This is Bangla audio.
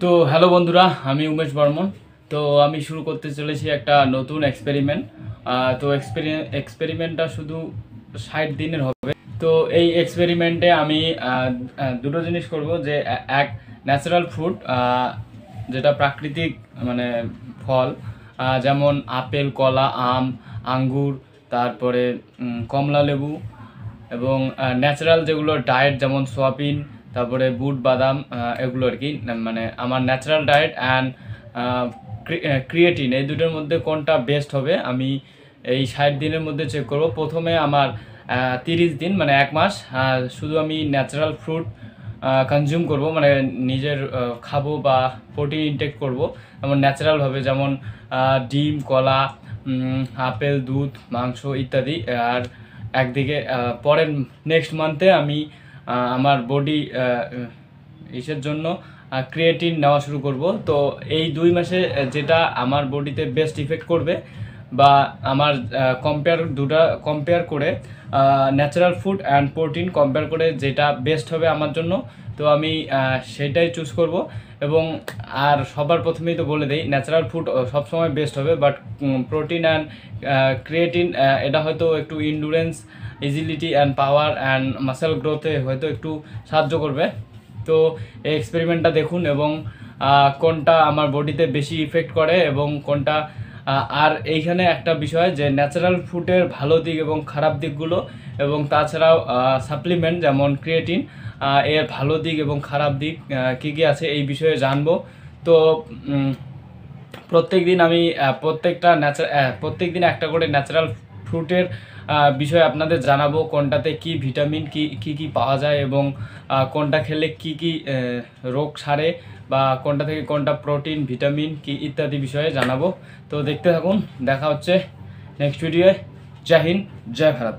তো হ্যালো বন্ধুরা, আমি উমেশ বর্মন। তো আমি শুরু করতে চলেছি একটা নতুন এক্সপেরিমেন্ট। তো এক্সপেরিমেন্টটা শুধু 60 দিনের হবে। তো এই এক্সপেরিমেন্টে আমি দুটো জিনিস করব, যে এক ন্যাচারাল ফ্রুট, যেটা প্রাকৃতিক মানে ফল, যেমন আপেল, কলা, আম, আঙ্গুর, তারপরে কমলা লেবু, এবং ন্যাচারাল যেগুলো ডায়েট যেমন সোয়াবিন, তারপরে বুট, বাদাম, এগুলো আর কি। মানে আমার ন্যাচারাল ডায়েট অ্যান্ড ক্রিয়েটিন, এই দুটোর মধ্যে কোনটা বেস্ট হবে আমি এই 60 দিনের মধ্যে চেক করব। প্রথমে আমার 30 দিন মানে 1 মাস শুধু আমি ন্যাচারাল ফ্রুট কনজিউম করব, মানে নিজের খাবো বা প্রোটিন ইনটেক করব যেমন ন্যাচারালভাবে, যেমন ডিম, কলা, আপেল, দুধ, মাংস ইত্যাদি। আর একদিকে পরের নেক্সট মান্থে আমি আমার বডি ইসের জন্য ক্রিয়েটিন নেওয়া শুরু করব। তো এই 2 মাসে যেটা আমার বডিতে বেস্ট ইফেক্ট করবে, বা আমার কম্পেয়ার করে natural food and protein compare করে যেটা বেস্ট হবে আমার জন্য, তো আমি সেটাই চুজ করব। এবং আর সবার প্রথমেই তো বলে দেই, ন্যাচারাল ফুড সবসময় বেস্ট হবে, বাট প্রোটিন অ্যান্ড ক্রিয়েটিন এটা হয়তো একটু endurance, agility and power and muscle গ্রোথে হয়তো একটু সাহায্য করবে। তো এই এক্সপেরিমেন্টটা দেখুন, এবং কোনটা আমার বডিতে বেশি ইফেক্ট করে এবং কোনটা। আর এইখানে একটা বিষয়, যে ন্যাচারাল ফুডের ভালো দিক এবং খারাপ দিকগুলো, এবং তাছাড়াও সাপ্লিমেন্ট যেমন ক্রিয়েটিন, এর ভালো দিক এবং খারাপ দিক কী কী আছে এই বিষয়ে জানবো। তো প্রত্যেক দিন আমি প্রত্যেক দিন একটা করে ন্যাচারাল ফ্রুটের বিষয়ে আপনাদের জানাবো, কোনটাতে কি ভিটামিন কি পাওয়া যায়, এবং কোনটা খেলে কি রোগ সারে, বা কোনটা থেকে কোনটা প্রোটিন, ভিটামিন কি ইত্যাদি বিষয়ে জানাবো। তো দেখতে থাকুন, দেখা হচ্ছে নেক্সট ভিডিওয়ে। জয় হিন্দ, জয় ভারত।